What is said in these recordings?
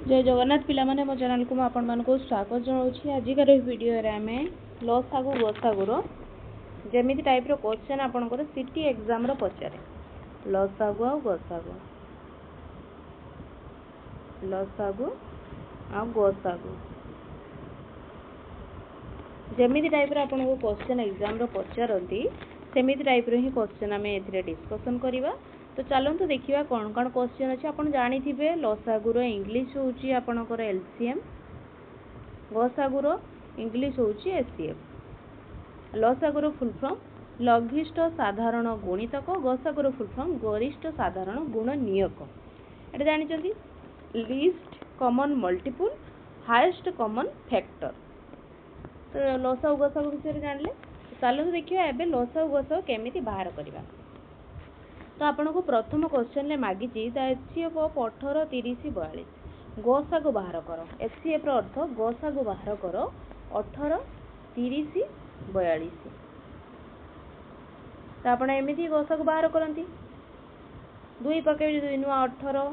जय जगन्नाथ पिला माने मो चैनल को आपण मानको स्वागत जनाऊँ। आजिकार वीडियो रे आमे लसागु गसागुर जेमिति टाइप रो क्वेश्चन आपनकर सिटी एग्जाम रो पचारे लसागु आ गसागु जेमिति टाइप रो आपनको क्वेश्चन एग्जाम रो पचारंती सेमिति टाइप रो ही क्वेश्चन आमे एथिरे डिस्कशन करिवा। तो चलते देखा कौन कौन क्वेश्चन अच्छे आप जानी लसागुर इंग्लिश हूँ आपणकर एलसीएम गसागुर इंग्लिश हूँ एचसीएफ लसागुर फुल फॉर्म लघिष्ठ साधारण गुणितक गसागुर फुल फॉर्म गरिष्ठ साधारण गुणनीयक एटा जानी list common multiple highest common factor. तो लसागु गसागु विषय जानले चलते देखिए एबे लसागु गसागु केमिति बाहर करबा। तो आपन को प्रथम क्वेश्चन ले मागी एचसीएफ ऑफ 18 30 42 गसागु बाहर कर। एचसीएफ रो अर्थ गसागु बाहर कर 18 30 42। तो आपन एमिति गसागु बाहर करंती 2 पके 2 नुआ 18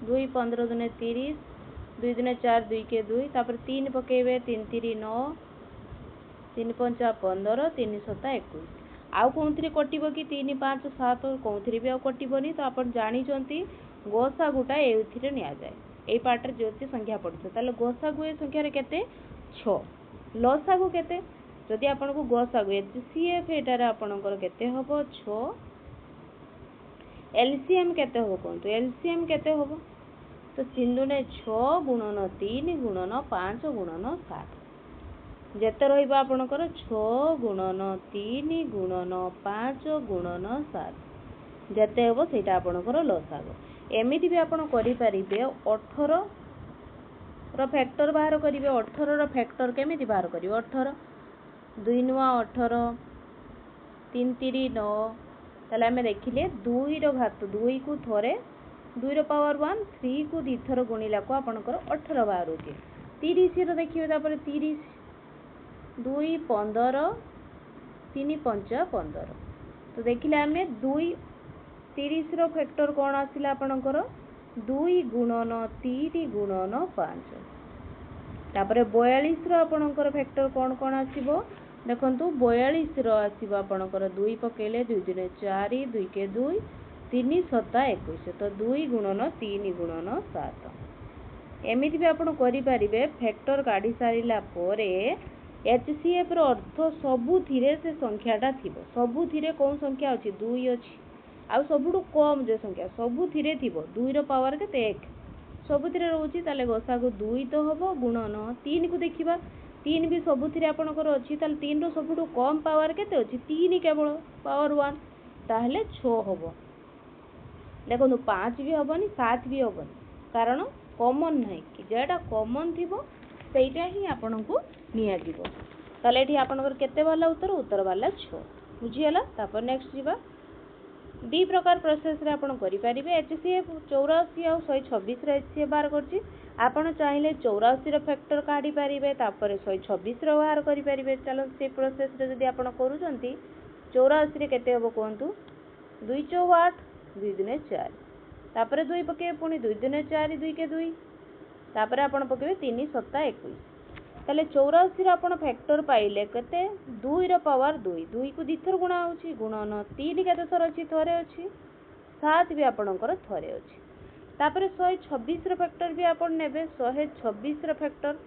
2 15 दुने 30 2 दुने 4 2 के 2 तापर 3 पकेबे 3 3 9 3 5 15 3 7 21 आउ कौन कटिब कि 3 5 7 कौन भी आउ कटनी। तो आप जानी गसागुटा ये नि जाए यही पार्ट जो संख्या पड़े ताले गसागु ए संख्यार केते 6 लसागु केते जदि आपन को गसागु एचसीएफ एटार आपनकर केते हबो 6 एलसीएम केते हबो कोंतु एलसीएम केते हबो तो 3 दुने 6 गुणन 3 गुणन 5 गुणन 7 जेते रहिबा आपनकर 6 गुणन 3 गुणन 5 गुणन 7 जेते हेबो सेटा आपनकर लसागु। एमिति भी आपन करि परिबे 18 रो फैक्टर बाहर करिवे 18 रो फैक्टर केमिति बाहर करिवे 18 2 नुआ 18 3 3 9 तले हमें देखिले 2 रो घात 2 को थरे 2 रो पावर 1 3 को दी थर गुणिला को आपनकर 18 बाहर होचे 30 रो देखिवे तापर 30 2 15 3 5 15 तो देखिले आमे 2 30 रो फैक्टर कौन आसिला आपनकर 2 गुणन 3 गुणन 5 तापर 42 रो आपनकर फैक्टर कौन आसीबो देखंतु 42 रो आसीबो आपनकर 2 पकेले 2 दुने 4 2 के 2 3 7 21 तो 2 गुणन 3 गुणन 7 एमिति भी आपण करि परिबे फैक्टर काढी सारिला पोरे एचसीएफ रो अर्थ सबुथिरे से संख्याटा थिबो सबुथिरे कौन संख्या अछि 2 अछि आ सबुठु कम जे संख्या सबुथिरे थिबो 2 रो पावर केते 1 सबुथिरे रहउछि ताले गसागु 2 तो हबो गुणन 3 को देखिबा 3 भी सबुथिरे आपनकर अछि ताले 3 रो सबुठु कम पावर केते अछि 3 केवल पावर 1 ताहले 6 हबो देखो 5 भी हबनी 7 भी हबनी कारण कॉमन नाही कि जेटा कॉमन थिबो सेटा ही आपनको निया जीवो ताले एठी आपनकर केते वाला उत्तर वाला 6 बुझियला। तापर नेक्स्ट जीवा दी प्रकार प्रोसेस रे आपन करि परिबे एचसीएफ 84 आ 126 रे एचसीएफ बाहर करछि आपन चाहिले 84 रो फैक्टर काढी परिबे तापर 126 रो बाहर करि परिबे। चलो से प्रोसेस रे जदी आपन करूचंती 84 रे केते हबो कोंतु 2 4 8 2 दुने 4 तापर 2 पके पुनी 2 दुने 4 2 के 2 तापर आपन पकेबे 3 7 21 ताले 84 रो आपन फैक्टर पाइले केते 2 रो पावर 2 2 को दिथर गुणा होछि गुणन 3 केते थर अछि थरे अछि 7 भी आपनकर थरे अछि तापर 126 रो फैक्टर भी आपन नेबे 126 रो फैक्टर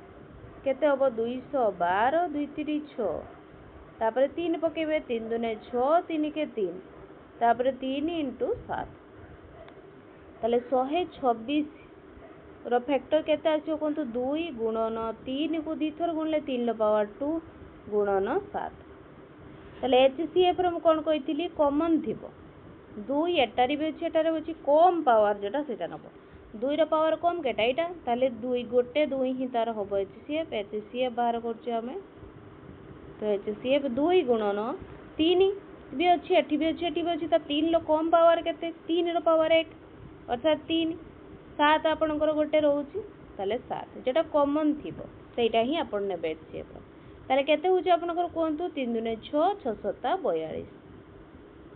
केते हबो 212 2 3 6 तापर 3 पकेबे 3 दुने 6 3 के 3 तापर 3 * 7 ताले 126 रो फैक्टर केते आछो कोंतु 2 गुणन 3 को दिथर गुणले 3 लो पावर 2 गुणन 7 ताले एचसीएफ रो कोन कहितली कॉमन थिबो 2 एटारी भी अछि एटारे अछि कम पावर जेटा सेटा नबो 2 रो पावर कम केटा एटा ताले 2 गोटे 2 ही तार होबो एचसीएफ बाहर करछु हमें तो एचसीएफ 2 गुणन 3 भी अछि एठी भी अछि त 3 लो कम पावर केते 3 रो पावर 1 अर्थात 3 7 आपनकर गोटे रहउछि ताले 7 जेटा कॉमन थिबो सेटा ही आपन नेबे एचसीएफ ताले केते होछि आपनकर कोंतु 3 दुने 6 6 7 42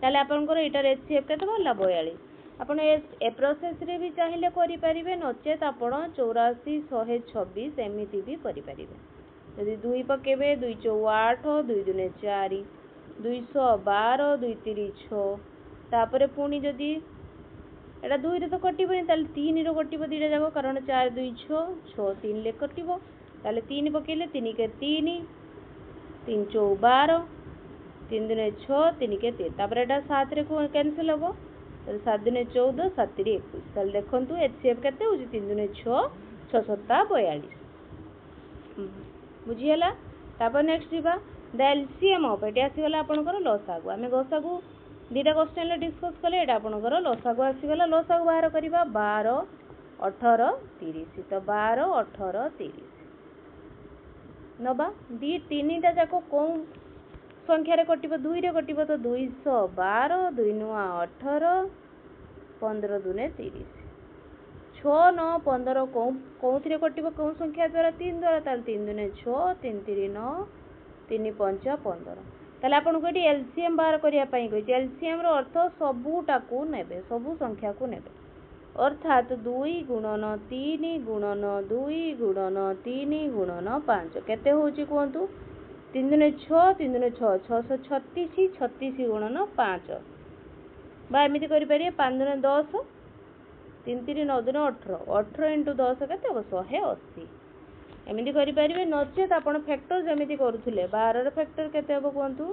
ताले आपनकर एटार एचसीएफ केते भला 42 ଆପଣ ए प्रोसेस रे भी चाहिए करें नचेत आप 84 126 एमती भी करें जदि 2 पकेबे 2 चौ 8 2 दुने 4 212 2 3 6 तापर पुणी जदि एटा 2 रे तो कटिबनी ताले 3 रो कटिबो दीटा जाको कारण 4 2 6 6 3 ले कटिबो ताले 3 पकेले 3 के 3 3 चौ 12 3 दुने 6 3 के 3 तापर एटा 7 रे कैंसिल होबो ताले 7 दुने 14 7 रे 21 ताले देखंतु एचसीएफ केते होची 3 दुने 6 6 7 42 बुझियला तापर नेक्स्ट जीवा द एलसीएम ऑफ एटी आसीगला आपनकर लसागु आमे गसागु दीटा क्वेश्चन ले डिस्कस कले एटा आपनकर लसागु आसीगला लसागु बाहर करिबा 12 18 30 तो 12 18 30 नबा दी तीनटा जाको कोन संख्या रे कटिबो 2 रे कटिबो तो 212 2 नुआ 18 15 दुने 30 6 9 15 कोउथिरे कटिबो कोन संख्या द्वारा 3 द्वारा ताल 3 दुने 6 3 3 9 3 5 15 ताले आपन को एटी एलसीएम बाहर करिया पई कहि एलसीएम रो अर्थ सबुटा को नेबे सबु संख्या को नेबे अर्थात 2 गुणन 3 गुणन 2 गुणन 3 गुणन 5 केते होची कोंतु 3 दुने 6 3 दुने 6 636 36 गुणन 5 बा एमिति करि परिए 5 दुने 10 3 3 9 दुने 18 18 इंटू 10 केते हो 180 एमिति करि परिबे नचेत आपण फैक्टर जेमिति करूथुले 12 रो फैक्टर केते हो कोंतु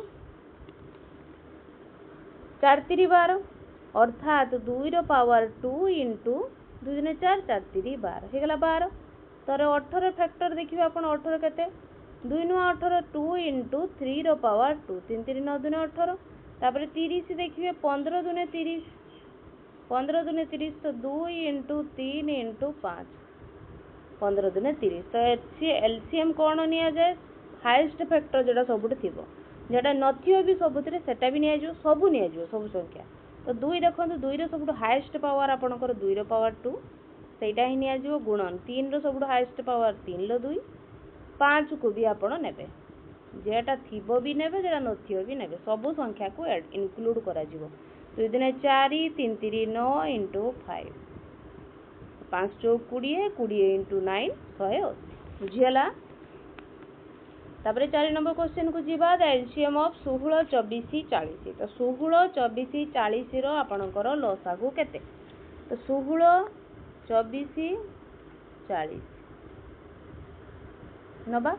4 3 12 अर्थात 2 रो पावर 2 इंटू 2 दुने 4 4 3 12 हे गला 12 तर 18 फैक्टर देखिबे आपण 18 केते 2 नुआ 18 2 इंटू 3 रो पावर 2 3 3 9 दुने 18 तापर 30 देखिबे 15 दुने 30 15 दुने 30 तो 2 इंटू 3 इंटू 5 15 दुने 30 तो एलसीएम कौन निया जाए हाईएस्ट फैक्टर जेटा सबुठ थिबो जेटा नथियो भी सबुतरे सेटा भी निया जो सब निया जो सब संख्या तो 2 देखंतु 2 रो सबुठ हाईएस्ट पावर आपनकर 2 रो पावर 2 सेटा ही निया जो गुणन 3 रो सबुठ हाईएस्ट पावर 3 लो 2 5 को भी आपण नेबे जेटा थिबो भी नेबे जेटा नथियो भी नेबे सब संख्या को इंक्लूड करा जिवो 2 दिने 4 3 3 9 इंटू 5 5 चौ 20 20 इंटू 9 180 बुझियला तापरे 4 नंबर क्वेश्चन को जीवा द एलसीएम ऑफ 16 24 40 तो 16 24 40 रो आपनकर लसागु केते तो 16 24 40 नबा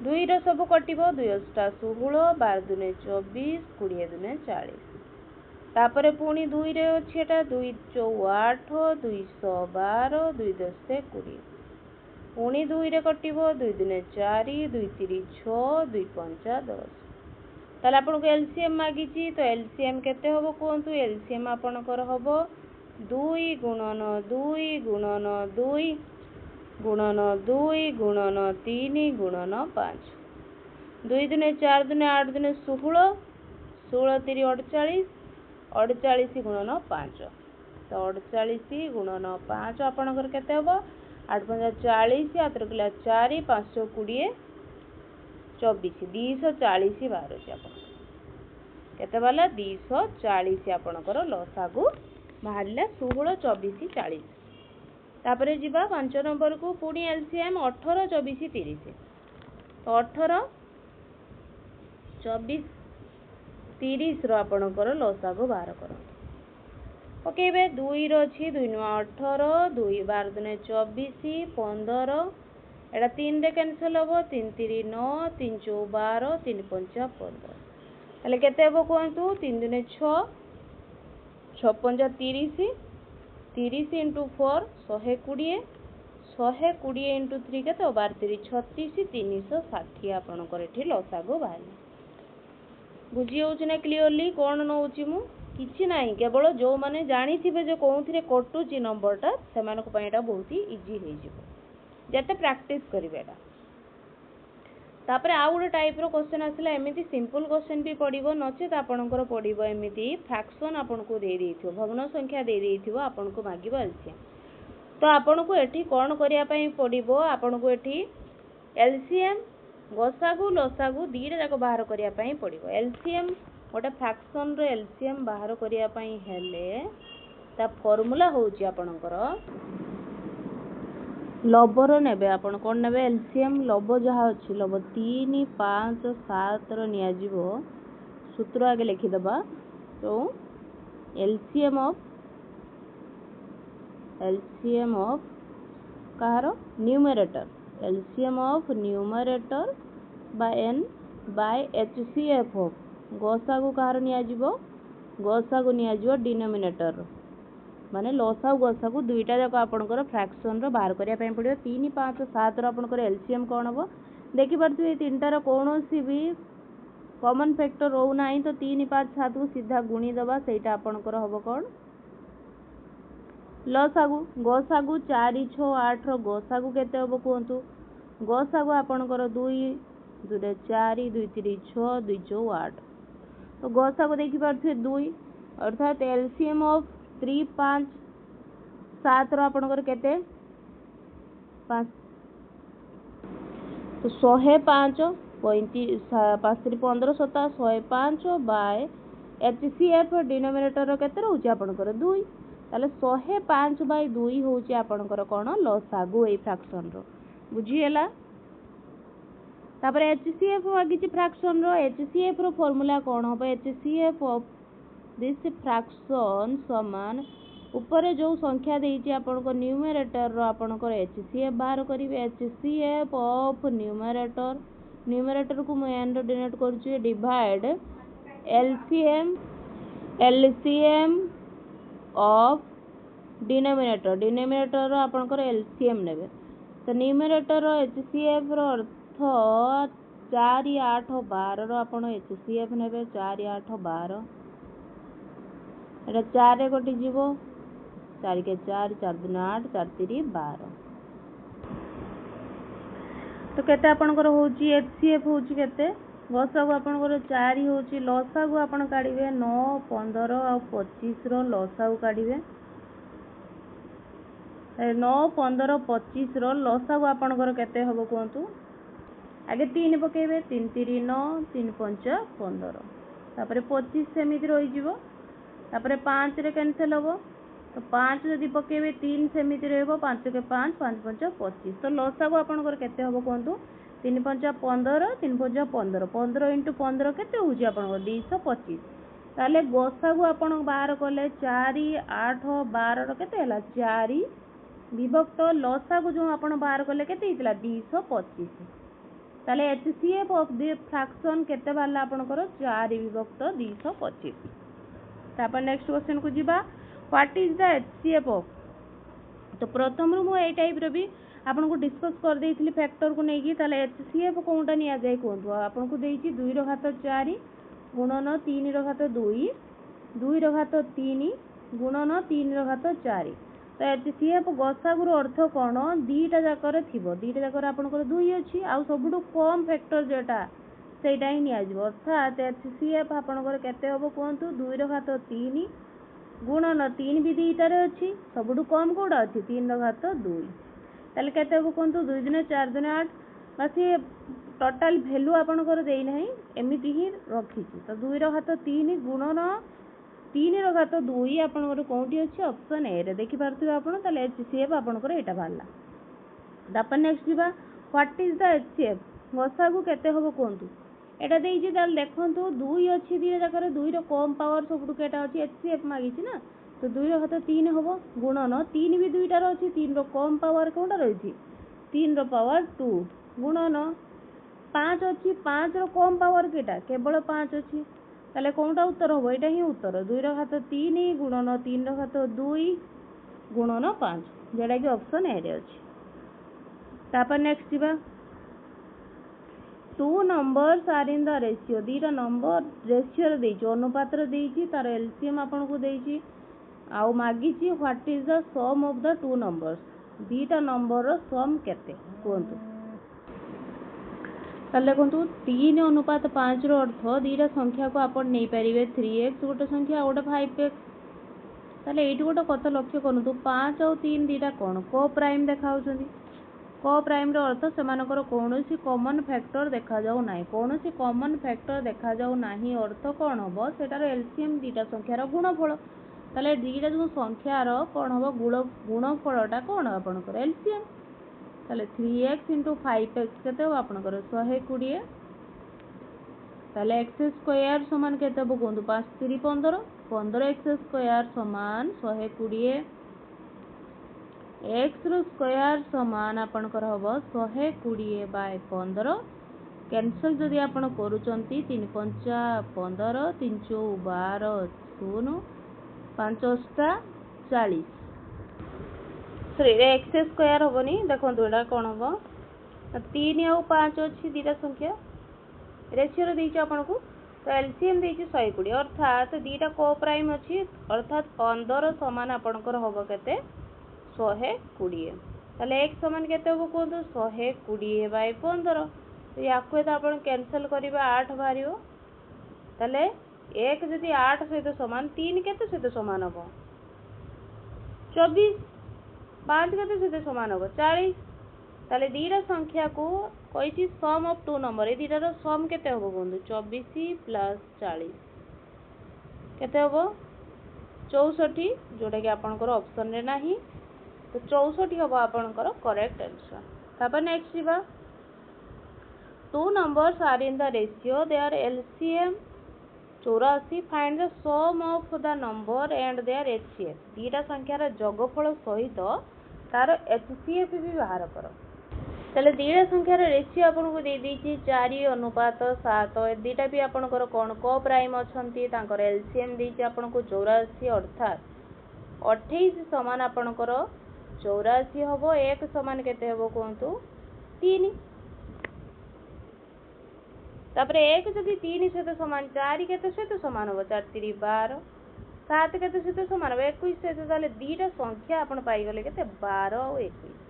2 रो सब कटिबो 2 * 16 12 दुने 24 20 दुने 40 तापरे पुणी 2 रे अछि एटा 2 चौ 8 212 2 10 20 पुणी 2 रे कटिबो 2 दुने 4 2 3 6 2 5 10 ताले आपन को एलसीएम मागी ची तो एलसीएम केते होबो कोंतु एलसीएम आपनकर होबो 2 गुणन 2 गुणन 2 गुणन 2 गुणन 3 गुणन 5 2 दुने 4 दुने 8 दुने 16 16 3 48 48 गुणन 5 तो 48 गुणन 5 आपनकर केते होबो 8 5 40 आतर किला 4 5 20 24 240 बाहर छै आपन केते वाला 240 आपनकर लसागु बाहरले 16 24 40 तापरे जिबा 5 नंबर को पुणी एलसीएम 18 24 30 तो 18 24 30 रो आपनकर लसागु बाहर करो ओकेबे 2 रो अछि 2 नुआ 18 2 12 दुने 24 15 एटा 3 रे कैंसिल होबो 3 3 9 3 चौ 12 3 5 15 ताले केते होबो कोंतु 3 दुने 6 6 5 30 30 इंटू 4 120 120 इंटू 3 केते 12 3 36 360 आपनकर एठी लसागु बाहर बुझी होउछ ना क्लियरली कोन नउची मु किछि नाही केवल जो माने जानि थिबे जे कोउथिरे कटुची नंबरटा सेमानक पयटा बहुत ही इजी हे जिवो जते प्रैक्टिस करिवेटा तापरे आ गुड टाइप रो क्वेश्चन आसला एमिति सिंपल क्वेश्चन भी पडिबो नचेत आपनकर पडिबो एमिति फ्रैक्शन आपनको दे देइथिबो भग्न संख्या दे देइथिबो आपनको मागिबो एलसीएम तो आपनको एठी कोन करिया पई पडिबो आपनको एठी एलसीएम गसागु लसागु दीटा जाको बाहर करिया पई पडिबो एलसीएम गोटे फ्रैक्शन रो एलसीएम बाहर करिया पई हेले ता फॉर्मूला होउची आपणकर लबर नेबे आपण कोन नेबे एलसीएम लब जहाँ अच्छी लब 3 5 7 रो निया जीवो सूत्र आगे लिखि दबा तो एलसीएम ऑफ कहार numerator LCM of numerator by एन बाय एचसीएफ ऑफ गसागु कहार निया जीवो गसागु निया जीवो डिनोमिनेटर माने लसागु गसागु दुईटा जाक आपनकर फ्रैक्शन रो बाहर करिया पय पड़ियो 3 5 7 रो आपनकर एलसीएम कोन हबो देखि परथि ए तीनटा रो कोनोसी भी कॉमन फैक्टर रहू नाही तो 3 5 7 को सीधा गुणी दबा सेटा आपनकर हबो कोन लसागु गसागु 4 6 8 रो गसागु केते हबो कोंतु गसागु आपनकर 2 2 4 2 3 6 2 4 8 तो गसागु देखि परथि 2 अर्थात एलसीएम ऑफ 3 5 7 रो आपनकर केते 5 तो 105 35 5 15 7 105 बाय एचसीएफ डिनोमिनेटर रो केते रहउची आपनकर 2 ताले 105 बाय 2 होउची आपनकर कोन लसागु ए फ्रैक्शन रो बुझिएला तापर एचसीएफ आगिची फ्रैक्शन रो एचसीएफ रो फार्मूला कोन हो एचसीएफ ऑफ दिस फ्रैक्शन समान ऊपर जो संख्या देइची आपनको न्यूमरेटर रो आपनको एचसीएफ बाहर करिवे एचसीएफ ऑफ न्यूमरेटर को मैं एन रो डिनोट करछु डिवाइड एलसीएम ऑफ डिनोमिनेटर रो आपनको एलसीएम नेबे तो न्यूमरेटर रो एचसीएफ रो अर्थ 4 8 12 रो आपण एचसीएफ नेबे 4 8 12 एटा 4 रे कटि जीवो 4 के 4 4 2 8 4 3 12 तो केते आपनकर होउची एचसीएफ होउची केते गसागु आपनकर 4 होउची लसागु आपन काढिबे 9 15 और 25 रो लसागु काढिबे 9 15 25 रो लसागु आपनकर केते हबो कोंतु आगे 3 पकेबे 3 3 9 3 5 15 तापरे 25 सेमिति रहि जीवो तापरे 5 रे कैंसिल हबो तो 5 जदि पकेबे 3 सेमिति रहबो 5 के 5 5 5 25 तो लसागु आपनकर केते हबो कोंतु 3 5 15 3 5 15 15 * 15 केते होउची आपनकर 225 ताले गसागु आपन बाहर करले 4 8 12 रो केते हला 4 विभक्त लसागु जो आपन बाहर करले केते हितला 225 ताले एचसीएफ ऑफ द फ्रैक्शन केते बाला आपनकर 4 विभक्त 225 तापर नेक्स्ट क्वेश्चन को जीवा what is the HCF of तो प्रथम रु मो ए टाइप रो भी आपन को डिस्कस कर देइथिली फैक्टर को नेकी ताले एचसीएफ कोनटा निया जाय कोंतु आपन को देइची 2 रो घात 4 गुणन 3 रो घात 2 2 रो घात 3 गुणन 3 रो घात 4 तो एचसीएफ गसागु रो अर्थ कोन दीटा जाकर थिबो दीटा जाकर आपन को 2 अछि आ सबुडु कम फैक्टर जेटा सेटा ही निया जीवो अर्थात एचसीएफ आपनकर केते हबो कोंतु 2 रो घात 3 गुणन 3 भी दीटा रे अछि सबुडु कम कोडा अछि 3 रो घात 2 ताले केते हबो कोंतु 2 दिन 4 दिन 8 बासी टोटल वैल्यू आपनकर देई नाही एमिति ही रखिछि तो 2 रो घात 3 गुणन 3 रो घात 2 आपनकर कोंटी अछि ऑप्शन ए रे देखि पारथि आपण ताले एचसीएफ आपनकर एटा बाला दापर नेक्स्ट जीवा व्हाट इज द एचसीएफ गसागु केते हबो कोंतु एटा देइछि ताल देखंतु 2 अछि दिया जाकर 2 रो कम पावर सबुटु केटा अछि एचसीएफ मागिछि ना तो 2 रो घात 3 हबो गुणन 3 भी 2 टा अछि 3 रो कम पावर कोनटा रहिछि 3 रो पावर 2 गुणन 5 अछि 5 रो कम पावर केटा केवल 5 अछि ताले कोनटा उत्तर हबो एटा ही उत्तर 2 रो घात 3 गुणन 3 रो घात 2 गुणन 5 जेडा कि ऑप्शन ए रे अछि तापर नेक्स्ट जीवा 2 numbers are in the ratio दीटा नंबर रेशियो रे देइछि अनुपात रे देइछि तार एलसीएम आपन को देइछि आउ मागिछि what is the sum of the 2 numbers दीटा नंबर रो सम केते कोंतु ताले कोंतु 3 अनुपात 5 रो अर्थ दीटा संख्या को आपन नै परिबे 3x गोटे संख्या गोटे 5x ताले एठी गोटे कथा लक्ष्य करंतु 5 और 3 दीटा कोन को प्राइम देखाउछंदी को प्राइम रो अर्थ सेमानकर कोनोसी कॉमन फैक्टर देखा जाउ नाही कोनोसी कॉमन फैक्टर देखा जाउ नाही अर्थ कोन हबो सेटार एलसीएम दीटा संख्या रो गुणफल ताले दीटा जो संख्यार कौन हम गुणफलटा कौन आपंकर एलसीएम ताले 3x इंटू 5x केते हो आपंकर 120 ताले एक्स स्क्वायर समान केते हो कहतु 5 3 15 15x स्क्वायर समान 120 एक्स रो स्क्वायर समान आपंकर हम 120 बाय 15 कैंसल जदि आपण करूचंती 3 5 15 3 4 12 0 5 8 40 सॉरी एक्स स्क्वायर होबनी देखंतु एटा कोन हो 3 और 5 अछि दीटा संख्या रेशियो रे देछि आपण को तो एलसीएम देछि 120 अर्थात दीटा को प्राइम अछि अर्थात 15 समान आपणकर होबो केते 120 ताले x समान केते होबो कोन 120 बाय 15 तो याको तो आपण कैंसिल करिबा 8 बारियो ताले 1 जदि 8 सहित समान 3 केते सहित समान होबो 24 5 केते सहित समान होबो 40 ताले दीटा संख्या को कहिछि सम of two number A दीटा row sum केते होबो बंधु 24 प्लस 40 केते होबो 64 जोटा कि आपनकर ऑप्शन रे नाही तो 64 होबो आपनकर करेक्ट आंसर तापर नेक्स्ट जीवा two numbers are in the ratio their LCM 84 find the sum of the number and their HCF दीटा संख्यार जोगफल सहित तार HCF भी बाहर करो ताले दीटा संख्यार रेशियो आपन को दे दी 4:7 ए दीटा भी आपनकर कोन को प्राइम अछंती तांकर LCM देछि आपन को 84 अर्थात 28 समान आपनकर 84 होबो 1 समान केते होबो कोंतु 3 तापर 1 जदि 3 सहित समान 4 केते सहित समान होबो 4 3 12 7 केते सहित समान होबो 21 सहित ताले दीटा संख्या आपण पाई गले केते 12 और 21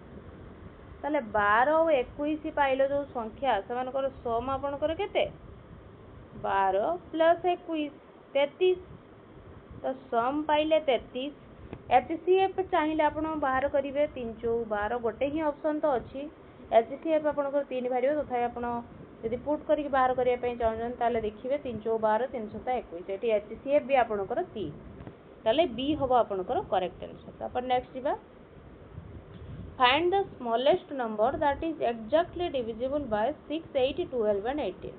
ताले 12 और 21 पाइलो जो संख्या समान कर सम आपण कर केते 12 प्लस 21 33 तो सम पाइले 33 एचसीएफ चाहिए आपण बाहर करिवे 3 4 12 गोटे ही ऑप्शन तो अछि एचसीएफ आपण को 3 भारियो तथा आपण यदि पुट करके बाहर करिया पई चाहन ताले देखिबे 3 4 12 321 एटी एचसीएफ भी आपनकर 3 ताले बी होबो आपनकर करेक्ट आंसर तापर नेक्स्ट जीवा find the smallest number that is exactly divisible bye 6 8 12 and 18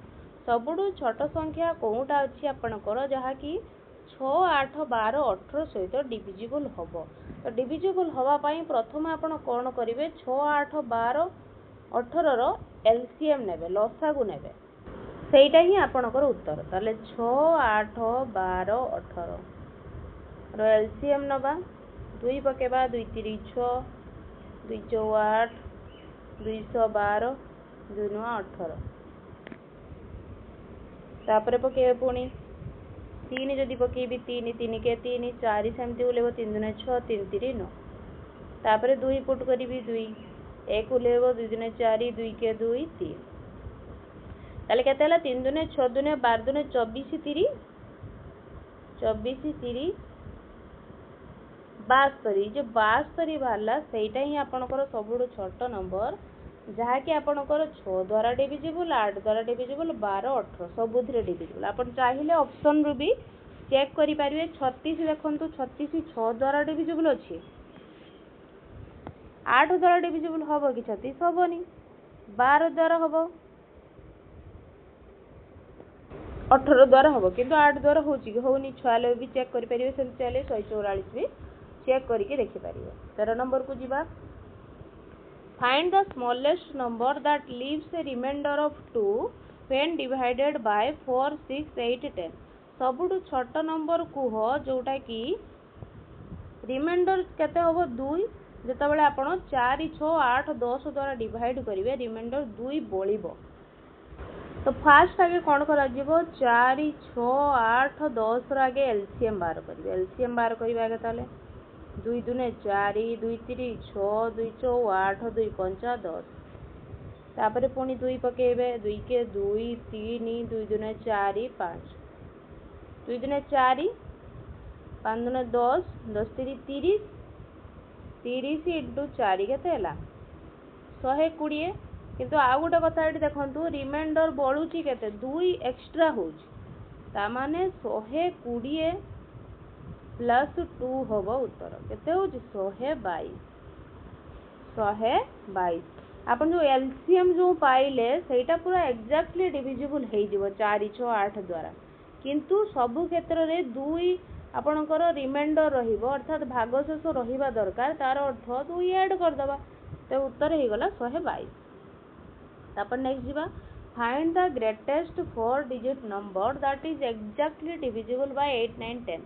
सबुडु छोट संख्या कोउटा अछि आपनकर जहा कि 6 8 12 18 सहित डिविजिबल होबो तो डिविजिबल होबा पई प्रथम आपण कोन करिवे 6 8 12 18 रो एलसीएम नेबे लसागु नेबे सेटा ही आपनकर उत्तर ताले 6 8 12 18 रो एलसीएम नबा 2 पकेबा 2 3 6 2 4 8 212 2 9 18 तापरे पकेबे पुनी 3 जदि पकेबी 3 3 के 3 4 सेमती उलेबो 3 2 6 3 3 9 तापरे 2 पुट करिबी 2 एक उलेबो 2 2 4 2 के 2 3 ताले केते हला 3 2 6 2 12 2 24 30 24 30 72 जो 72 बाहरला सेटा ही आपनकर सबुडो छोट नंबर जहा कि आपनकर 6 द्वारा डिविजिबल 8 द्वारा डिविजिबल 12 18 सबुथिरे डिविजिबल आपन चाहिले ऑप्शन रु भी चेक करि परिवे 36 देखंतु 36 6 द्वारा डिविजिबल अछि 8 द्वारा डिविजिबल होबो कि 36 होबोनी 12 द्वारा होबो 18 द्वारा होबो किंतु 8 द्वारा होची होनी 46 भी चेक करि परिवे से चले 144 भी चेक करके देखि परिवे 13 नंबर को जीवा find the smallest number that leaves a remainder of 2 when divided by 4 6 8 10 सबुठु छोट नंबर को हो जोटा कि रिमाइंडर केते होबो 2 जेतबेले आपण 4 6 8 10 द्वारा डिवाइड करिवे रिमाइंडर 2 बोलिबो तो फास्ट आगे कौन करा जीवो 4 6 8 10 रो आगे एलसीएम बार करिवे एलसीएम बार करिवे आगे ताले 2 2 4 2 3 6 2 4 8 2 5 10 तापरे पुनी 2 पकेबे 2 के 2 3 2 2 4 5 2 2 4 5 2 10 10 3 30 30 इंटू 4 केते हला 120 किंतु आ गोटे कथा एठी देखंतु रिमाइंडर बळुची केते 2 एक्स्ट्रा होउची ता माने 120 प्लस 2 हम उत्तर केते हो 122 122 आपन जो एलसीएम जो पाइले सेटा पूरा एक्जेक्टली डिविजिबल हो जिवो 4 6 8 द्वारा किंतु सबु क्षेत्र रे 2 आपनकर रिमाइंडर रहिबो अर्थात भागशेष रहिबा दरकार तार अर्थ 2 ऐड कर दबा तो उत्तर हे गला 122 तापर नेक्स्ट जीवा find the greatest 4 digit number that is exactly divisible bye 8 9 10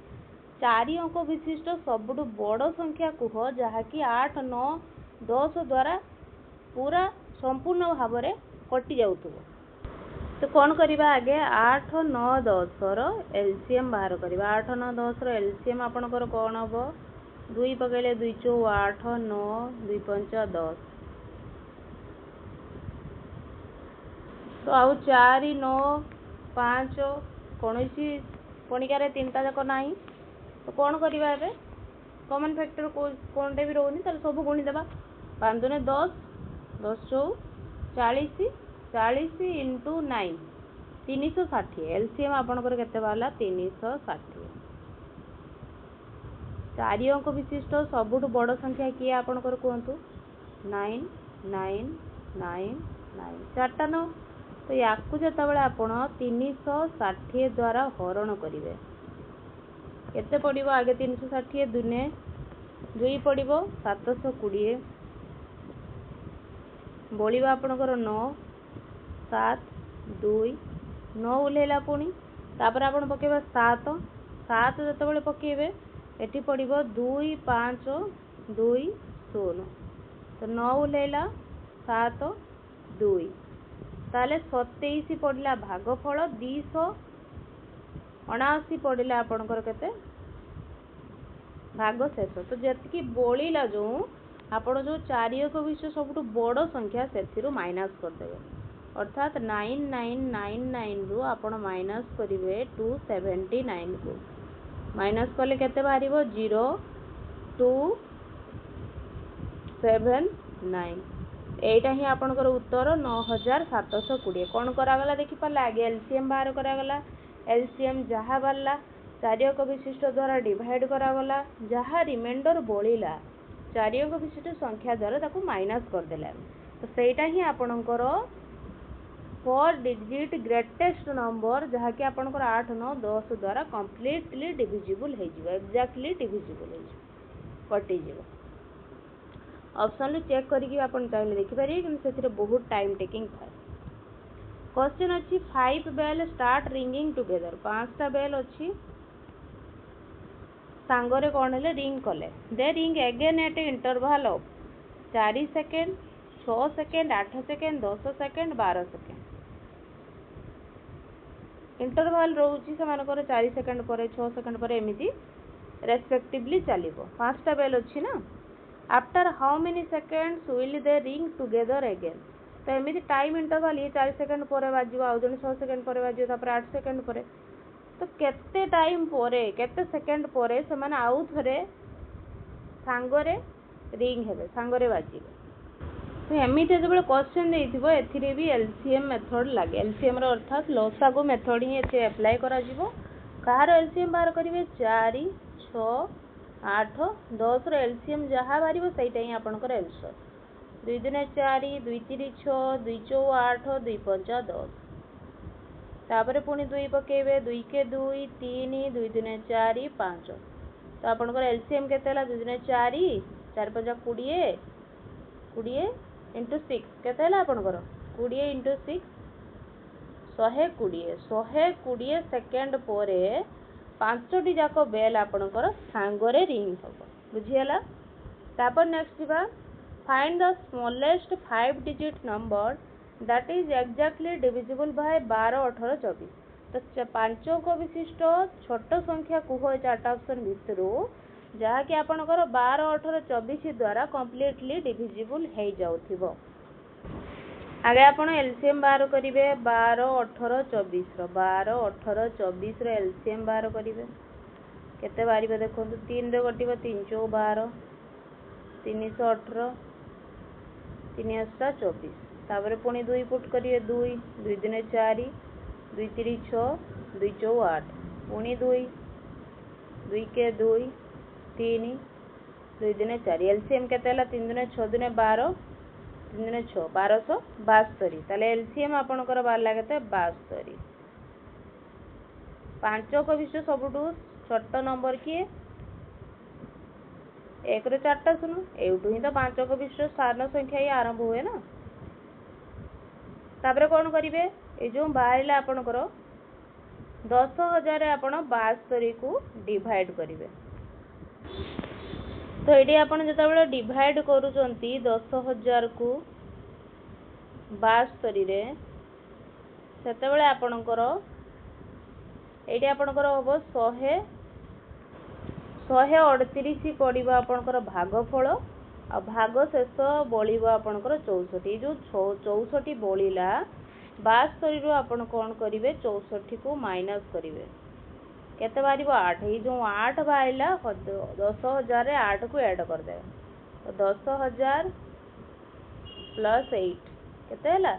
चारि अंक विशिष्ट सबुठु बड़ संख्या कुह जहाँकि 8 9 10 द्वारा पूरा संपूर्ण भाव में कटि जाउथबो तो कौन करवा आगे 8 9 10 रो एलसीएम बाहर करवा 8 9 10 रो एलसीएम आपनकर कौन हबो 2 पकेले 2 चौ 8 9 2 5 10 तो आउ 4 9 5 कौनसी कोणिकार तीनटा जाक नाही तो कौन करवा एबे कॉमन फैक्टर कोनटे भी रोनी ताले सब गुणी देबा 5 दुने 10 10 चौ 40 40 इंटू 9 360 एलसीएम आपनकर केते बाला 360 चारि अंक विशिष्ट सबुठु बड़ संख्या किए आपनकर कहतु 9 9 9 9 चारटा 9 तो याकू जेतेबेले आपण 360 द्वारा हरण करिवे केते पड़िबो आगे 360 दुने 2 पड़िबो 720 बलिबा आपनकर 9 7 2 9 उल्लेला पुणी तापर आपण पकेबा 7 7 जेतेबेले पकेबे एठी पड़िबो 2 5 2 0 तो 9 उल्लेला 7 2 ताले 27 पड़िला भागफल 279 पड़िला आपनकर केते भाग शेष तो जति बलिला जो आपण जो 4 अंक विशिष्ट सबुठु बड़ संख्या सेथिरु माइनस कर देबे अर्थात 9999 रु आपण माइनस करिवे 279 को माइनस कले केते बाहरिबो 0279 एटा ही आपनकर उत्तर 9720 कोन करागला देखि पल्ला आगे एलसीएम बाहर करागला एलसीएम जहा बारला 4 अंक विशिष्ट द्वारा डिवाइड करागला जहा रिमाइंडर बलिला 4 अंक विशिष्ट संख्या द्वारा ताकू माइनस कर देला तो सेटा ही आपनकर 4 डिजिट ग्रेटेस्ट नंबर जहाँ कि आपनकर 8 9 10 द्वारा कंप्लीटली डिविजिबल हो जिवो एक्जेक्टली डिविजिबल हो जिवो कटि जिवो ऑप्शन रे चेक करिकि आपन चाहिले देखि पारिए कि सेथिरे बहुत टाइम टेकिंग थाए क्वेश्चन अछि 5 बेल स्टार्ट रिंगिंग टुगेदर 5टा बेल अछि सांगरे कोन हेले रिंग कले दे ring again at interval of 4 second 6 second 8 second 10 second 12 second interval रोची से मानकर 4 सेकंड पर 6 सेकंड पर एमिति रेस्पेक्टिवली चलिबो 5टा बेल अछि ना after how many seconds will they ring together again तो एमिति टाइम इंटरवल ये 4 सेकंड पर बाजिबो आउ जने 6 सेकंड पर बाजिबो तापर 8 सेकंड पर तो केते टाइम परे केते सेकंड परे से माने आउ थरे सांगरे रिंग हेबे सांगरे बाजिबे तो एमिति जेबे क्वेश्चन देइथिबो एथिरे भी एलसीएम मेथड लागे एलसीएम रो अर्थात लसागु मेथड ही एथे अप्लाई करा जिवो कार एलसीएम बाहर करिवे 4 6 8 10 रो एलसीएम जहा बारिबो सेइटा ही आपनकर आंसर 2 दुने 4 2 3 6 2 चौ 8 2 5 10 तापर पुणी 2 पकेबे 2 के 2 3 2 दुने 4 5 तो आपनकर एलसीएम केते हला 2 दुने 4 4 5 20 20 इंटू 6 केते हला आपनकर 20 इंटू 6 120 सेकंड परे 5टी जाक बेल आपनकर सांगरे रिंग हबो बुझियला तापर नेक्स्ट दिबा find the smallest 5 digit number that is exactly divisible bye 12 18 24 तो 5 अंक विशिष्ट छोट संख्या कुह 4टा ऑप्शन भितरु जहा कि आपनकर 12 18 24 द्वारा कंप्लीटली डिविजिबल हो जाउथिबो आगे आपण एलसीएम बाहर करिवे 12 18 24 रो 12 18 24 रो एलसीएम बाहर करिवे केते बारिबे देखंतु 3 रे कटिबो 3 चौ 12 318 3 8 24 तापर पुणी 2 पुट करिए 2 2 दुने 4 2 3 6 2 चौ 8 पुणी 2 2 के 2 3 2 दुने 4 एलसीएम केते हला 3 दुने 6 दुने 12 3 दुने 6 1272 ताले एलसीएम आपनकर बारला केते 72 पांचक विषय सबुठू छोट नंबर किए 1 रे 4टा शून्य एउठू ही तो पांचक विषय साधारण संख्या ही आरंभ हुए ना तापरे कौन करिवे ए जो बाहरिला आपनकर 10000 आपण 72 को डिवाइड करिवे तो एडी आपण जतबेले डिवाइड करूचंती 10000 को 72 रे सेतबेले आपनकर एडी आपनकर होबो 138 पड़िबो आपनकर भागफल आ भाग शेष बलिबो आपनकर 64 जो 64 बलिला 72 रु आपण कोन करिवे 64 को माइनस करिवे केते बारिबो 8 ए जो 8 बाइला 10000 रे 8 को ऐड कर दे तो 10000 प्लस 8 केते हला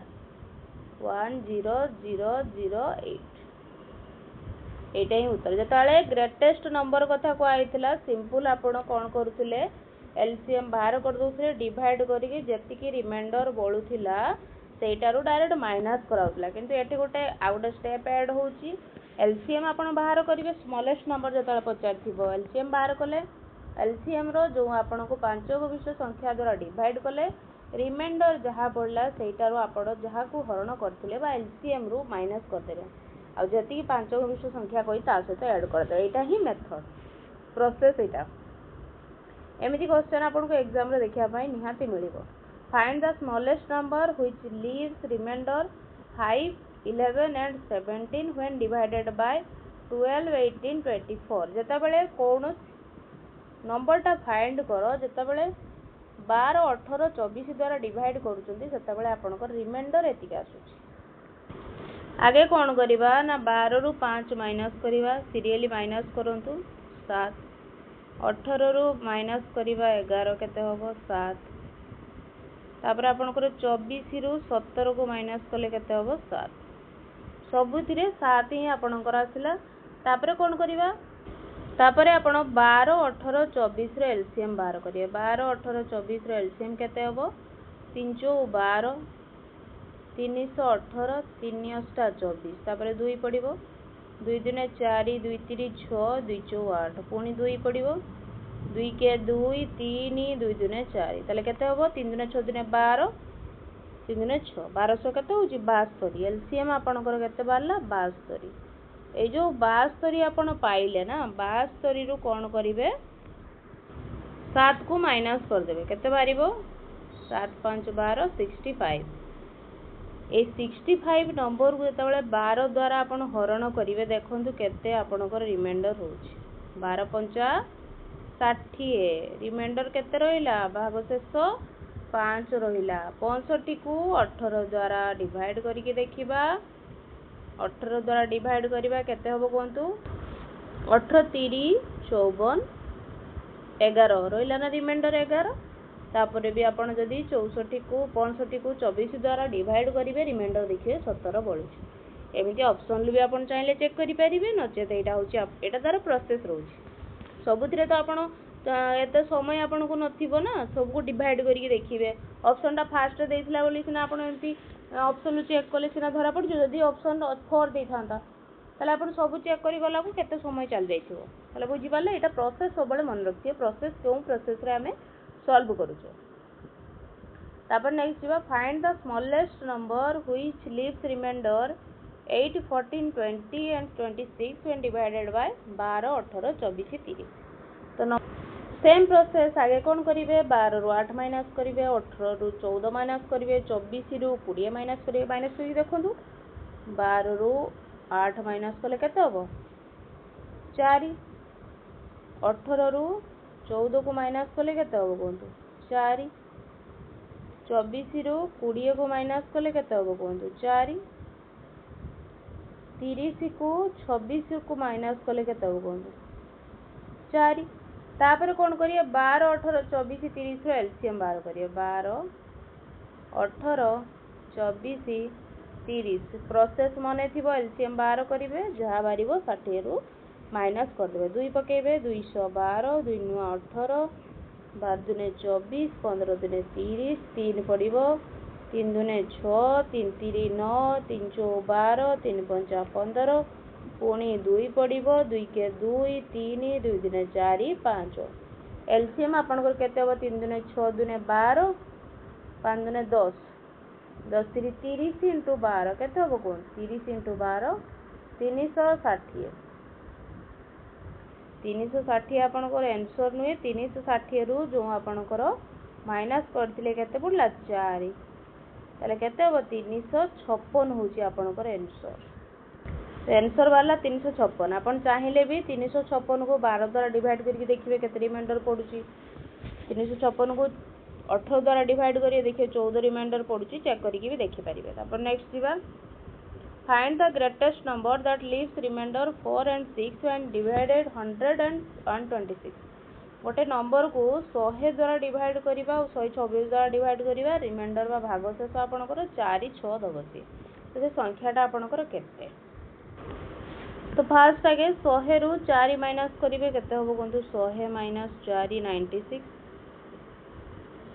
10008 एटा ही उत्तर जताले ग्रेटेस्ट नंबर कथा को आइथिला सिंपल आपण कोन करूथिले एलसीएम बाहर कर दोथले डिवाइड करिके जेतिकी रिमाइंडर बळुथिला सेटारू डायरेक्ट माइनस कराउतला किंतु एठी गोटे आउट स्टेप ऐड होउची एलसीएम आपण बाहर करिवे स्मॉलेस्ट नंबर जताले पचारथिबो एलसीएम बाहर कले एलसीएम रो जो आपण को पांचक विषय संख्या द्वारा डिवाइड कले रिमाइंडर जहा पड़ला सेटारू आपण जहा को हरण करथिले बा एलसीएम रो माइनस कर देबे आ जति पांचक विषय संख्या कहि ता सहित ऐड कर दे एटा ही मेथड प्रोसेस एटा एमिति क्वेश्चन आपन को एग्जाम रे देखिया पई निहाती मिलिबो find the smallest number which leaves remainder 5 11 and 17 when divided by 12 18 24 जता बेले कोन नंबर टा फाइंड करो जता बेले 12 18 24 द्वारा डिवाइड करूचंती सेता बेले आपन को रिमाइंडर एतिक आसुची आगे कौन करिबा ना 12 रु 5 माइनस करिबा सीरियली माइनस करंतु 7 18 रु माइनस करिबा 11 केते होबो 7 तापर आपन को 24 रु 17 को माइनस कले केते होबो 7 सबुतिरे 7 ही आपन को आसिला तापर कौन करिबा तापर आपन 12 18 24 रे एलसीएम बाहर करिए 12 18 24 रे एलसीएम केते होबो 3 12 318 3 8 24 तापर 2 पड़िबो 2 दुने 4 2 3 6 2 4 8 पुनी 2 पड़िबो 2 के 2 3 2 दुने 4 ताले केते होबो 3 दुने 6 दुने 12 3 दुने 6 1200 केते होची 72 एलसीएम आपन कर केते बारला 72 ए जो 72 आपन पाइले ना 72 रु कोन करिवे 7 को माइनस कर देबे केते बारिबो 7 5 12 65 ए 65 नंबर को जतबेले 12 द्वारा आपण हरण करिवे देखंतु केते आपनकर रिमाइंडर होची 12 5 60 रिमाइंडर केते रहिला भाग शेष 5 रहिला 65 को 18 द्वारा डिवाइड करिके देखिबा 18 द्वारा डिवाइड करिबा केते होबो कोंतु 18 30 54 11 रहिला ना रिमाइंडर 11 तापरे भी आपण जदी 64 को 65 को 24 द्वारा डिवाइड करिवे रिमाइंडर देखिए 17 बळुची एमिति ऑप्शन भी आपण चाहिले चेक करि परिबे नचेत एटा होची एटा तार प्रोसेस रहउची सबुतिरे तो आपण एते समय आपण को नथिबो ना सब को डिवाइड करिके देखिबे ऑप्शन टा फास्ट देइथिला बोली सिना आपण एमिति ऑप्शन चेक कले सिना धरा पड़ जदी ऑप्शन 4 देइथांता ताले आपण सब चेक करि गला को केते समय चल जाइथिबो ताले बुझि पाले एटा प्रोसेस सबले मन रखिए प्रोसेस क्यों प्रोसेस रे हमें सॉल्व करूछो तापर नेक्स्ट जीवा find the smallest number which leaves remainder 8 14 20 and 26 when divided by 12 18 24 30 तो सेम प्रोसेस आगे कौन करिवे 12 रु 8 माइनस करिवे 18 रु 14 माइनस करिवे 24 रु 20 माइनस करिवे माइनस करि देखंतु 12 रु 8 माइनस कले केते होबो 4 18 रु 14 को माइनस कले केते होबो कोंतु 4 24 रु 20 को माइनस कले केते होबो कोंतु 4 30 को 26 को माइनस कले केते होबो कोंतु 4 तापर कौन करिए 12 18 24 30 रो एलसीएम बाहर करिए 12 18 24 30 प्रोसेस मने थिबो एलसीएम बाहर करिवे जहा बारिबो 60 रु माइनस करदे 2 पकेबे 212 2 नुआ 18 12 दुने 24 15 दुने 30 3 पड़ो 3 दुने 6 3 3 9 3 चौ 12 3 5 15 पुणी 2 पड़ो 2 के 2 3 2 दुने 4 5 एलसीएम आपनकर केते हो 3 दुने 6 दुने 12 5 दुने 10 10 3 30 इंटू 12 केते हो कोन 30 इंटू 12 360 360 आपनकर आंसर नुए 360 रु जो आपनकर माइनस करथिले केते पड़ला 4 ताले केते हो 356 होची आपनकर आंसर आंसर वाला 356 आपन चाहिले भी 356 को 12 द्वारा डिवाइड करके देखिबे केते रिमाइंडर पडुची 356 को 18 द्वारा डिवाइड करिए देखिए 14 रिमाइंडर पडुची चेक करके भी देखि परिबे अपन नेक्स्ट दिबा find the greatest number that leaves remainder 4 and 6 when divided 100 and 126 गोटे नंबर को 100 द्वारा डिवाइड करिबा और 126 द्वारा डिवाइड करिबा रिमाइंडर बा भागशेष आपनकर 4 6 दबसी तो से संख्याटा आपनकर केते तो फास्ट आगे 100 रु 4 माइनस करिवे केते होबो कोंतु 100 माइनस 4 96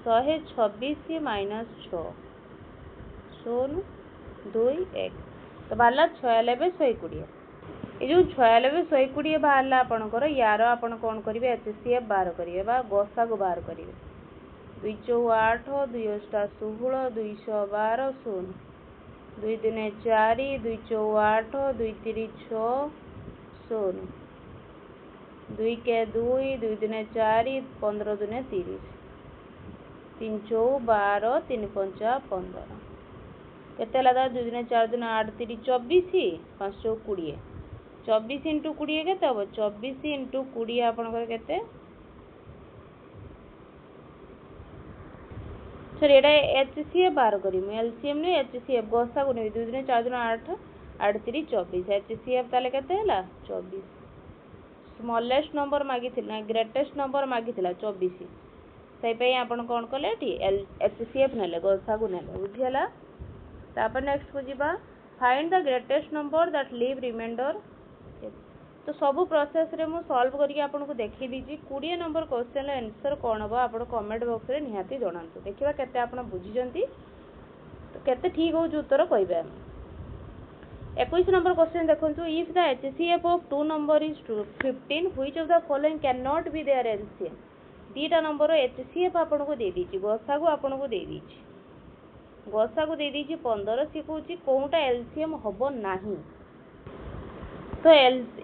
126 माइनस 6 0 2 1 तो बाहरला 96 120 ये जो 96 120 बाहरला आपनकर यार आपन कोन करिवे एचसीएफ बाहर करिवे बा गोसा को बाहर करिवे 2 चौ 8 2 8 16 212 0 2 दुने 4 2 चौ 8 2 3 6 0 2 के 2 2 दुने 4 15 दुने 30 3 चौ 12 3 5 15 केते लगा 2 दिन 4 दिन 8 3 24 5 चौ 20 24 इंटू 20 केते हो 24 इंटू 20 आपनकर केते सॉरी एटा एचसीएफ बाहर करिमु एलसीएम ने एचसीएफ गोसा को नै 2 दिन 4 दिन 8 8 3 24 एचसीएफ ताले केते हला 24 स्मॉलेस्ट नंबर मागी थिला ग्रेटेस्ट नंबर मागी थिला 24 सही पे आपन कोन कले एटी एचसीएफ नेले गोसा को नेले बुझियला तापर नेक्स्ट को जीबा find the greatest number that leave reminder तो सब प्रोसेस रे मु सॉल्व करके आपन को देखि दीजी 20 नंबर क्वेश्चन आंसर कोन हो आपन कमेंट बॉक्स रे निहाती जणांतु देखिबा केते आपन बुझी जंती तो केते ठीक हो जो उत्तर कहबे 21 नंबर क्वेश्चन देखंतु if the HCF of two number is 15 which of the following can not be their LCM दीटा नंबर एचसीएफ आपन को दे दीची गोसा को आपन को दे दीची गोसा को दे दीची 15 सी कहूची कोउटा एलसीएम हबो नाही तो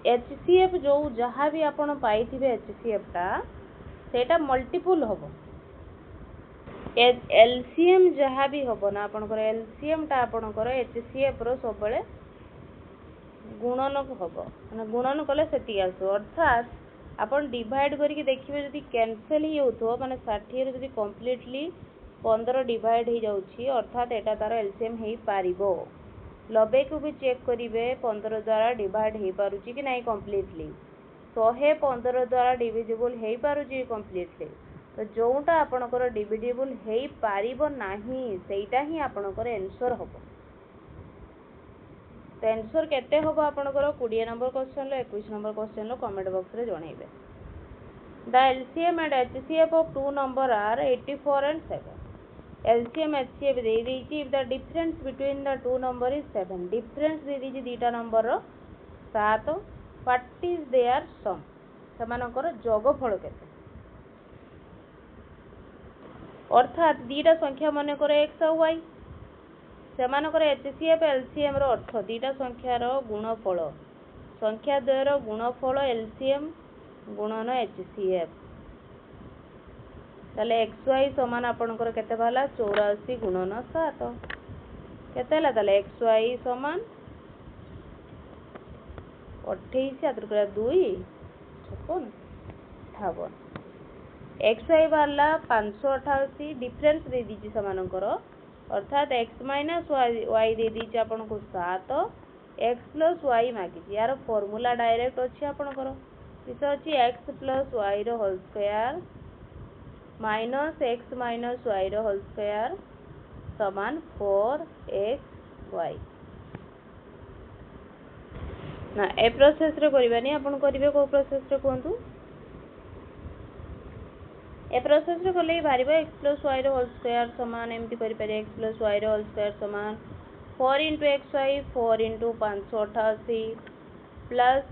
एचसीएफ जो जहाँ भी आपण पाइथिबे एचसीएफ टा सेटा मल्टीपल हबो एलसीएम जहाँ भी हबो ना आपनकर एलसीएम टा आपनकर एचसीएफ रो सब बेले गुणन हबो माने गुणन कले सेती आसो अर्थात आपण डिवाइड करके देखिबे जदी कैंसिल ही होतो माने 60 रे जदी कंप्लीटली 15 डिवाइड हो जाउछि अर्थात एटा तार एलसीएम हे पारिबो 90 को भी चेक करिवे 15 द्वारा डिवाइड हे पारुछि कि नाही कंप्लीटली 115 द्वारा डिविजिबल हे पारुछि कंप्लीटली तो जोटा आपनकर डिविजिबल हे पारिबो नाही सेटा ही आपनकर आंसर हबो तो आंसर केते हबो आपनकर 20 नंबर क्वेश्चन लो 21 नंबर क्वेश्चन लो कमेंट बॉक्स रे जणाइबे the LCM and HCF of two number are 84 and 7 LCM HCF दे दीची if the difference between the two number is 7 difference दे दीची दीटा नंबर रो 7 व्हाट इज देयर सम समानकर जोगफल केते अर्थात दीटा संख्या माने करे x और y समानकर एचसीएफ एलसीएम रो अर्थ दीटा संख्या रो गुणफल संख्या द्वय रो गुणफल एलसीएम गुणन एचसीएफ ताले xy समान आपनकर केते भाला 84 गुणन 7 केते हला ताले xy समान 28 आतुरा 2 56 58 xy वाला 588 डिफरेंस दे दीची समानकर अर्थात x माइनस y दे दीची आपन को 7 x प्लस y मागी यार फार्मूला डायरेक्ट अछि आपनकर किस अछि x प्लस y रो whole square minus x minus y रो होल स्क्वायर समान 4xy ना ए प्रोसेस रे करबानी आपण करिवे को प्रोसेस रे कहंतु ए प्रोसेस रे कले बारिबा x + y रो होल स्क्वायर समान एमती करि पारे x + y रो होल स्क्वायर समान 4 * xy 4 * 588 प्लस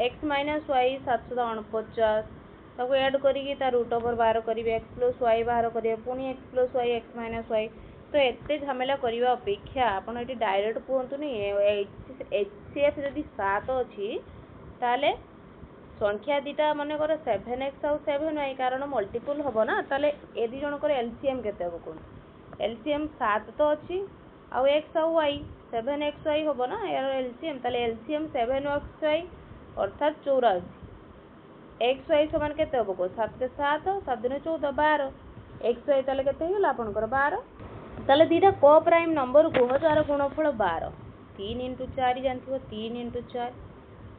x - y 749 ताको ऐड करिकी ता रूट ओवर बाहर करिवे x + y बाहर करिवे पुनी x + y x - y तो एते झमेला करबा अपेक्षा आपण एटी डायरेक्ट कहंतु नि HCF जदि 7 अछि ताले संख्या दीटा माने कर 7x और 7y कारण मल्टीपल हबो ना ताले ए दी जण कर एलसीएम केते हबो कोन एलसीएम 7 तो अछि आ x और y 7xy हबो ना यार एलसीएम ताले एलसीएम 7xy अर्थात 84 xy समान केते हबो को 7 के 7 7 दिन 14 12 xy ताले केते हिला आपनकर 12 ताले दीटा को प्राइम नंबर को जार गुणफल 12 3 * 4 जानथिबो 3 * 4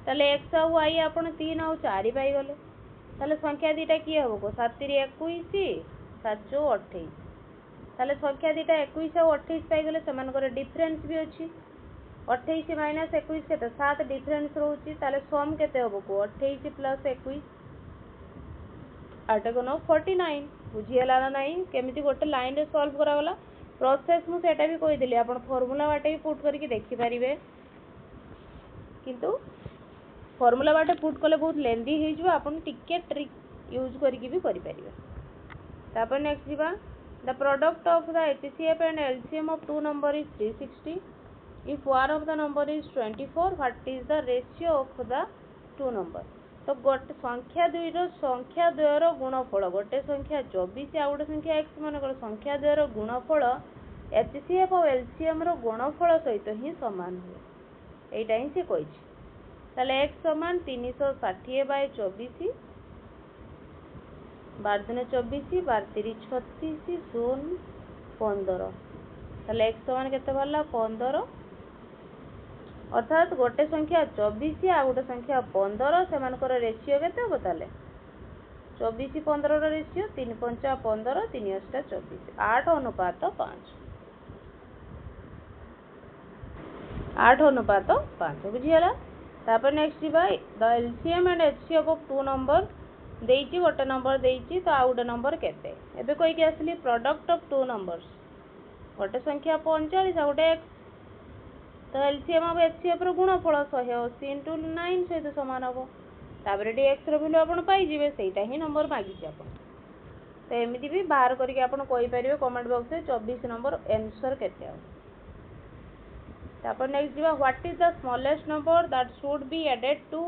ताले x और y आपण 3 और 4 पाई गले ताले संख्या दीटा की हबो को 7 * 21 7 * 28 ताले संख्या दीटा 21 और 28 पाई गले समान कर डिफरेंस भी अछि 28 - 21 केते 7 डिफरेंस रहउची ताले सम केते हबो को 28 + 21 8 * 9 49 बुझियला ना नहीं केमिति गोटे लाइन रे सॉल्व करावला प्रोसेस मु सेटा भी कहि देली आपण फार्मूला बाटे भी पुट करके देखि परिबे किंतु फार्मूला बाटे पुट कले बहुत लेंदी हे जबो आपण टिके ट्रिक यूज करके भी करि परिबे तापर नेक्स्ट दिबा the product of the HCF and LCM of two number is 360 if one of the number is 24 what is the ratio of the two number तो गोटे संख्या दुई रो संख्या द्वय रो गुणफल गोटे संख्या 24 आ गोटे संख्या x मान कर संख्या द्वय रो गुणफल HCF और LCM रो गुणफल सहित ही समान हुए एटा ही से कहिछि ताले x समान 360 / 24 12 दिन 24 12 3 36 0 15 ताले x समान केते भरला 15 अर्थात गोटे संख्या 24 आ गोटे संख्या 15 सेमानकर रेशियो केते हो ताले 24 15 रो रेशियो 3 × 5 = 15 3 × 8 = 24 8:5 8:5 बुझियला तापर नेक्स्ट दिबा the LCM and HCF of two number देइची गोटे नंबर देइची तो आ गोटे नंबर केते एबे कोइ के असली प्रोडक्ट ऑफ टू नंबर्स गोटे संख्या 45 आ गोटे x तो एलसीएम और एचसीएफ रो गुणफल 180 * 9 सहित समान हबो तापर डी x रो वैल्यू आपण पाई जिवे सेटा ही नंबर मागी छी आपण तो एमिति भी बाहर करके आपण कोइ परिबे कमेंट बॉक्स में 24 नंबर आंसर केते हो तापर नेक्स्ट दिबा what is the smallest number that should be added to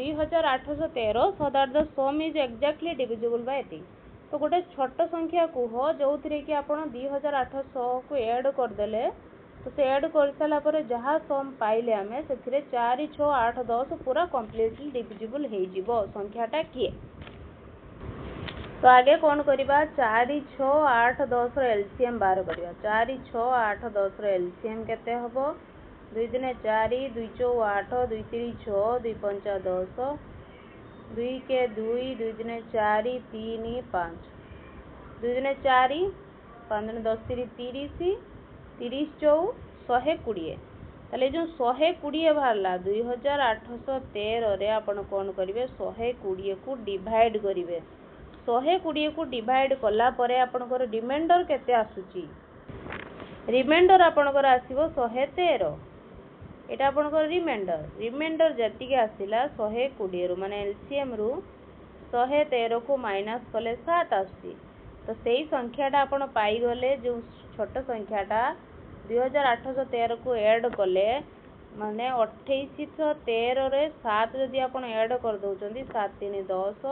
2813 so that the sum is exactly divisible by 3 तो गोटे छोट संख्या को हो जोथिरे कि आपण 2800 को ऐड कर देले तो से ऐड कर साला पर जहाँ सम पाइले आमे सेथिरे 4 6 8 10 पूरा कंप्लीटली डिविजिबल हे जिवो संख्याटा किए तो आगे कौन करिबा 4 6 8 10 रो एलसीएम बाहर करिबा 4 6 8 10 रो एलसीएम केते हबो 2 दिन 4 2 4 8 2 3 6 2 5 10 2 के 2 2 दिन 4 3 5 2 दिन 4 5 दिन 10 3 30 30 4 120 ताले जो 120 बाहरला 2813 रे आपण कोन करिवे 120 को डिवाइड करिवे 120 को डिवाइड कला परे आपनकर रिमाइंडर केते आसुची रिमाइंडर आपनकर आसीबो 113 एटा आपनकर रिमाइंडर जति के आसिला 120 रु माने एलसीएम रु 113 को माइनस कले 7 आसी तो सेही संख्याटा आपण पाई गले जो छोट संख्याटा 2813 को ऐड कले माने 2813 रे 7 जदि आपण ऐड कर दउचंदी 7 3 10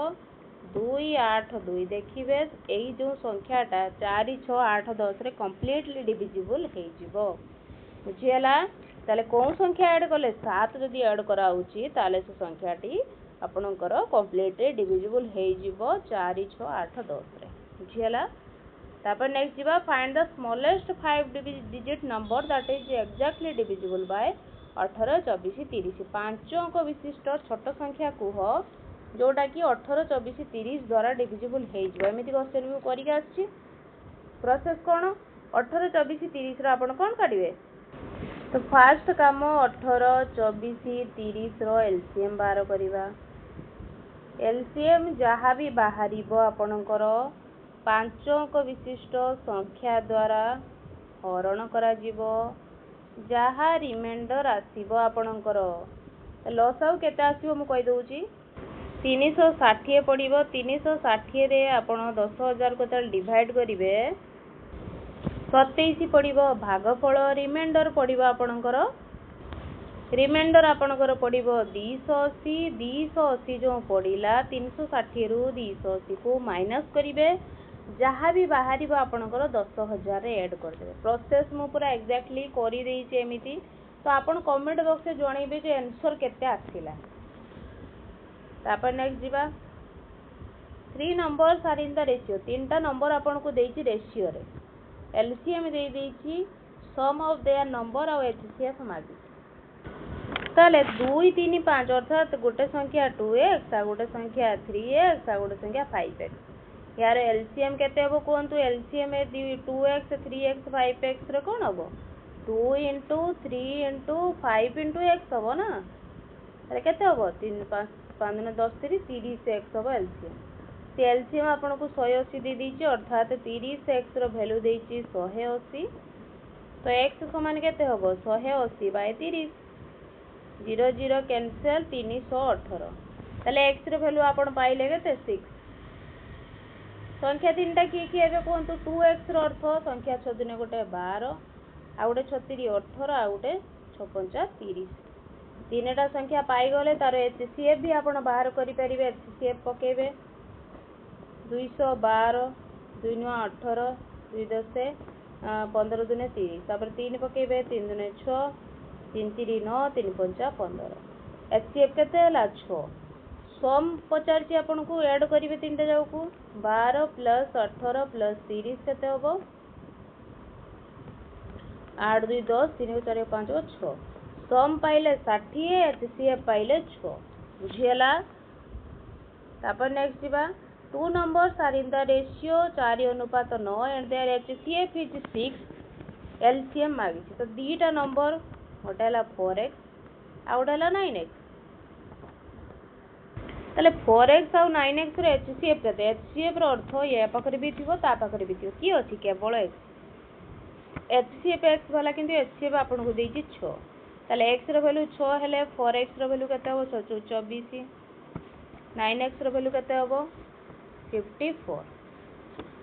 2 8 2 देखिबे एही जो संख्याटा 4 6 8 10 रे कंप्लीटली डिविजिबल हे जिवो बुझियला ताले कोन संख्या ऐड कले 7 जदि ऐड करा होची ताले से संख्याटी आपनकर कंप्लीटली डिविजिबल हे जिवो 4 6 8 10 रे बुझियला तापर नेक्स्ट दिबा find the smallest 5 digit number that is exactly divisible bye 18 24 30 5 अंक विशिष्ट छोट संख्या को हो जोटा कि 18 24 30 द्वारा डिविजिबल हे जिवो एमिति क्वेश्चन भी करिक आछि प्रोसेस कोन 18 24 30 रा आपण कोन काढिबे तो फास्ट काम 18 24 30 रो एलसीएम बाहर करिवा। एलसीएम जहाँ भी बाहर आपणकर 5 अंक विशिष्ट संख्या द्वारा हरण करा जीवो, जहाँ रिमाइंडर आसीबो आपणकर लसाउ केते आसीबो मु कहि दउची 360 पड़िबो। 360 रे आपण 10,000 को तल डिवाइड करिवे 27 पड़िबो भागफल रिमाइंडर पड़िबो आपणकर रिमाइंडर आपणकर पड़िबो 280। 280 जो पड़िला 360 रु 280 को माइनस करिवे, जहाँ भी बाहर आपणकर 10,000 रे ऐड कर देबे। प्रोसेस मु पूरा एग्जैक्टली करि देइचे एमिति, तो आपण कमेंट बॉक्स में जणाइबे जे आंसर केते आसिला। तापर नेक्स्ट जीवा 3 numbers are in the ratio. 3टा नंबर आपन को देइची रेशियो रे, एलसीएम दे देइची सम ऑफ देयर नंबर और एचसीएफ मागी। ताले 2 3 5 अर्थात गोटे संख्या 2x आ गोटे संख्या 3x आ गोटे संख्या 5x। यार एलसीएम केते हबो कोंतु? एलसीएम ए 2x 3x 5x रे कोन हबो? 2 × 3 × 5 × x हबो ना। अरे केते हबो? 3 5 5 10 30x हबो एलसीएम। ते एलसीएम आपन को 180 दे दीची, अर्थात 30x रो वैल्यू देइची 180। तो x समान केते हबो? 180 / 30। 0 0 कैंसिल 318। ताले x रो वैल्यू आपन पाइले केते? 6। संख्या तीनटा की एबे कोंतु 2x रो अर्थ संख्या 6 दिन गोटे 12 आ गोटे 36 18 आ गोटे 56 30। तीनटा संख्या पाई गले तार एचसीएफ भी आपण बाहर करि परिबे। एचसीएफ पकेबे 212 2 9 18 2 10 15 दिन 30, तापर 3 पकेबे 3 दिन 6 3 3 9 3 5 15। एचसीएफ केते हला 6। सम पचारची आपन को ऐड करिवे तीनटा जाऊ को 12 + 18 + 30 केते हबो? 8 2 10 3 4 5 6। सम पाइले 60, एचसीएफ पाइले 6। बुझियला? तापर नेक्स्ट जीवा 2 numbers are in the ratio 4:9 and their HCF is 6। LCM मागी तो दीटा नंबर गोटे हला 4x आ गोटे हला 9x। ताले 4x और 9x रो एचसीएफ केते? एचसीएफ रो अर्थ या पाखरे भी थिबो ता पाखरे भी थिबो की अछि केवल x। एचसीएफ x वाला किंतु एचसीएफ आपन को देइची 6। ताले x रो वैल्यू 6 हेले 4x रो वैल्यू केते हबो? 24। 9x रो वैल्यू केते हबो? 54।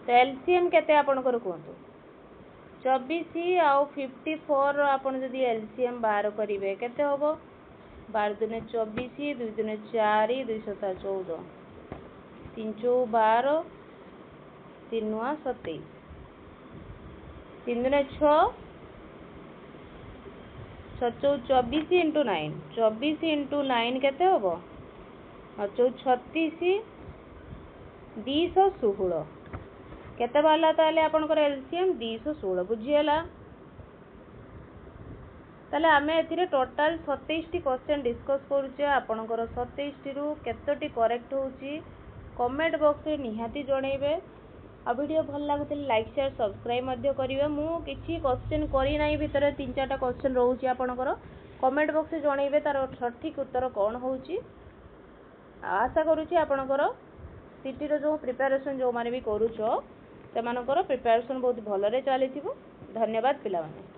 तो एलसीएम केते आपन को कोंतु? 24 और 54 रो आपन जदी एलसीएम बाहर करिवे केते हबो? 12 दुने 24 2 दुने 4 2 7 14 3 चौ 12 3 9 27 3 दुने 6 6 चौ 24 × 9 24 × 9 केते हबो? 36 216 केते बाला ताले आपनकर एलसीएम 216। बुझियला? ताले आमे एथिरे टोटल 27 टी क्वेश्चन डिस्कस करूचे। आपनकर 27 टी रु केतोटी करेक्ट होउची कमेंट बॉक्स रे निहाती जणैबे। आ वीडियो भल लागुतले लाइक शेयर सब्सक्राइब मध्य करिवे। मु किछि क्वेश्चन करि नाही भितरे 3-4टा क्वेश्चन रहउची आपनकर कमेंट बॉक्स रे जणैबे तार सठिक उत्तर कोन होउची। आशा करूची आपनकर सिटी रो जो प्रिपरेशन जो माने भी करूछो सेमानकर प्रिपरेशन बहुत भल रे चलीथिबो। धन्यवाद पिला माने।